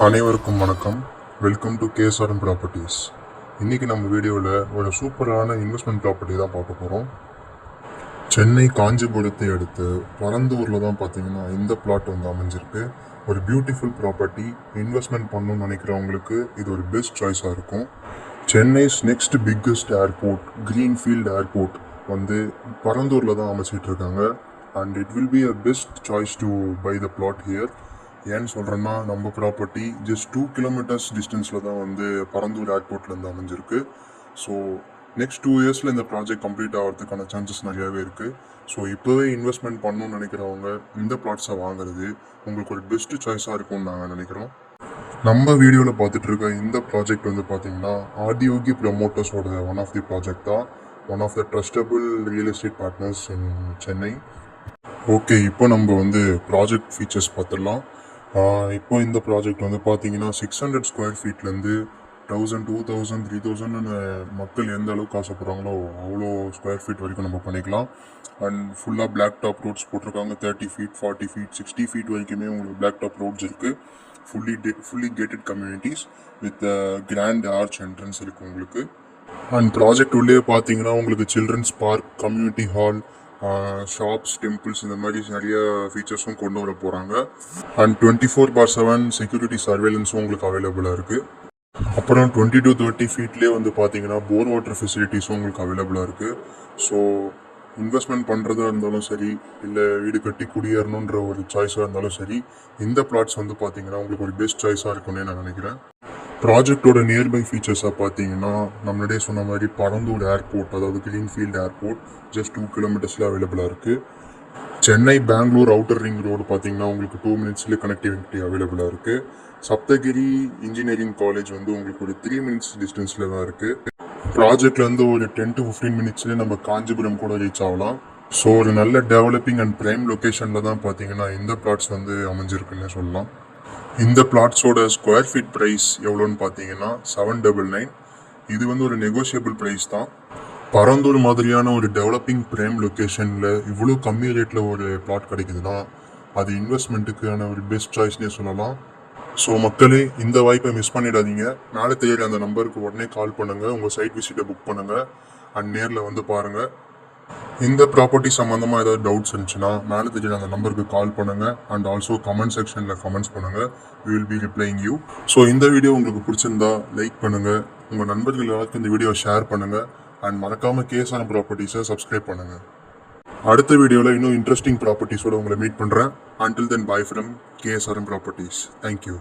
அனைவருக்கும் வணக்கம். Welcome to K S R M properties. இன்றைக்கி நம்ம வீடியோவில் ஒரு சூப்பரான இன்வெஸ்ட்மெண்ட் ப்ராப்பர்ட்டி தான் பார்க்க போகிறோம். சென்னை காஞ்சிபுரத்தை அடுத்து பரந்தூரில் தான் பார்த்தீங்கன்னா இந்த பிளாட் வந்து அமைஞ்சிருக்கு. ஒரு பியூட்டிஃபுல் ப்ராப்பர்ட்டி. இன்வெஸ்ட்மெண்ட் பண்ணணும்னு நினைக்கிறவங்களுக்கு இது ஒரு பெஸ்ட் சாய்ஸாக இருக்கும். Chennai's next biggest airport greenfield airport வந்து பரந்தூரில் தான் அமைச்சிட்டு இருக்காங்க. And it will be a best choice to buy the plot here. ஏன்னு சொல்கிறேன்னா, நம்ம ப்ராப்பர்ட்டி ஜஸ்ட் 2 கிலோமீட்டர்ஸ் டிஸ்டன்ஸில் தான் வந்து பரந்தூர் ஏர்போர்ட்லேருந்து அமைஞ்சிருக்கு. ஸோ நெக்ஸ்ட் 2 இயர்ஸில் இந்த ப்ராஜெக்ட் கம்ப்ளீட் ஆகிறதுக்கான சான்சஸ் நிறையாவே இருக்குது. ஸோ இப்போவே இன்வெஸ்ட்மெண்ட் பண்ணணும்னு நினைக்கிறவங்க இந்த பிளாட்ஸை வாங்குறது உங்களுக்கு ஒரு பெஸ்ட்டு சாய்ஸாக இருக்கும்னு நாங்கள் நினைக்கிறோம். நம்ம வீடியோவில் பார்த்துட்டு இருக்க இந்த ப்ராஜெக்ட் வந்து பார்த்திங்கன்னா ஆடியோகி ப்ரமோட்டர்ஸோட ஒன் ஆஃப் தி ப்ராஜெக்ட் தான். One of the trustable real estate partners in Chennai. Okay, இப்போ நம்ம வந்து ப்ராஜெக்ட் ஃபீச்சர்ஸ் பார்த்துடலாம். இப்போ இந்த ப்ராஜெக்ட் வந்து பார்த்தீங்கன்னா 600 ஸ்கொயர் ஃபீட்லேருந்து 1000, 2000, 3000 மக்கள் எந்த அளவுக்கு ஆசைப்படுறாங்களோ அவ்வளோ ஸ்கொயர் ஃபீட் வரைக்கும் நம்ம பண்ணிக்கலாம். அண்ட் ஃபுல்லாக பிளாக் டாப் ரோட்ஸ் போட்டிருக்காங்க. 30 ஃபீட், 40 ஃபீட், 60 ஃபீட் வரைக்குமே உங்களுக்கு பிளாக் டாப் ரோட்ஸ் இருக்குது. Fully gated communities with grand arch entrance இருக்குது உங்களுக்கு. அண்ட் ப்ராஜெக்ட் உள்ளே பார்த்தீங்கன்னா உங்களுக்கு children's park, community hall, shops, temples இந்த மாதிரி நிறைய ஃபீச்சர்ஸும் கொண்டு வர போகிறாங்க. அண்ட் 24/7 செக்யூரிட்டி சர்வேலன்ஸும் உங்களுக்கு அவைலபிளாக இருக்குது. அப்புறம் 20 to 30 ஃபீட்லேயே வந்து பார்த்தீங்கன்னா போர் வாட்டர் ஃபெசிலிட்டிஸும் உங்களுக்கு அவைலபிளாக இருக்குது. ஸோ இன்வெஸ்ட்மெண்ட் பண்ணுறதா இருந்தாலும் சரி, இல்லை வீடு கட்டி குடியேறணுன்ற ஒரு சாய்ஸாக இருந்தாலும் சரி, இந்த பிளாட்ஸ் வந்து பார்த்தீங்கன்னா உங்களுக்கு ஒரு பெஸ்ட் சாய்ஸாக இருக்கும்னே நான் நினைக்கிறேன். ப்ராஜெக்டோட நியர்பை ஃபீச்சர்ஸாக பார்த்தீங்கன்னா நம்மளுடைய சொன்ன மாதிரி பரந்தூர் ஏர்போர்ட், அதாவது கிரீன்ஃபீல்ட் ஏர்போர்ட் ஜஸ்ட் 2 கிலோமீட்டர்ஸில் அவைலபிளாக இருக்குது. Chennai Bangalore outer ring road பார்த்தீங்கன்னா உங்களுக்கு 2 மினிட்ஸ்லேயே கனெக்டிவிட்டி அவைலபிளாக இருக்குது. சப்தகிரி இன்ஜினியரிங் காலேஜ் வந்து உங்களுக்கு ஒரு 3 மினிட்ஸ் டிஸ்டன்ஸில் தான் இருக்குது. ப்ராஜெக்ட்லேருந்து ஒரு 10 to 15 மினிட்ஸ்லேயே நம்ம காஞ்சிபுரம் கூட ரீச் ஆகலாம். ஸோ ஒரு நல்ல டெவலப்பிங் அண்ட் ப்ரைம் லொக்கேஷனில் தான் பார்த்தீங்கன்னா இந்த பிளாட்ஸ் வந்து அமைஞ்சிருக்குன்னு சொல்லலாம். இந்த பிளாட்ஸோட ஸ்கொயர் ஃபீட் ப்ரைஸ் எவ்வளோன்னு பார்த்தீங்கன்னா 799. இது வந்து ஒரு நெகோஷியபிள் ப்ரைஸ் தான். பரந்தூர் மாதிரியான ஒரு டெவலப்பிங் ப்ரைம் லொக்கேஷனில் இவ்வளோ கம்மி ரேட்டில் ஒரு பிளாட் கிடைக்குதுன்னா அது இன்வெஸ்ட்மெண்ட்டுக்கான ஒரு பெஸ்ட் சாய்ஸ்னே சொல்லலாம். ஸோ மக்களே, இந்த வாய்ப்பை மிஸ் பண்ணிடாதீங்க. மேலே தெரியுற அந்த நம்பருக்கு உடனே கால் பண்ணுங்கள், உங்கள் சைட் விசிட்டை புக் பண்ணுங்கள் அண்ட் நேரில் வந்து பாருங்கள். இந்த ப்ராப்பர்ட்டி சம்மந்தமாக ஏதாவது டவுட்ஸ் இருந்துச்சுன்னா மேலே தெரியுற அந்த நம்பருக்கு கால் பண்ணுங்கள். அண்ட் ஆல்சோ கமெண்ட் செக்ஷனில் கமெண்ட்ஸ் பண்ணுங்கள். We will be replying you. So இந்த வீடியோ உங்களுக்கு பிடிச்சிருந்தா லைக் பண்ணுங்கள், உங்கள் நண்பர்கள் எல்லாருக்கும் இந்த வீடியோ ஷேர் பண்ணுங்கள் அண்ட் மறக்காமல் கேஎஸ்ஆர்எம் ப்ராப்பர்ட்டிஸை சப்ஸ்கிரைப் பண்ணுங்கள். அடுத்த வீடியோவில் இன்னும் இன்ட்ரெஸ்டிங் ப்ராப்பர்ட்டிஸோடு உங்களை மீட் பண்ணுறேன். Until then, bye from KSRM Properties. Thank you.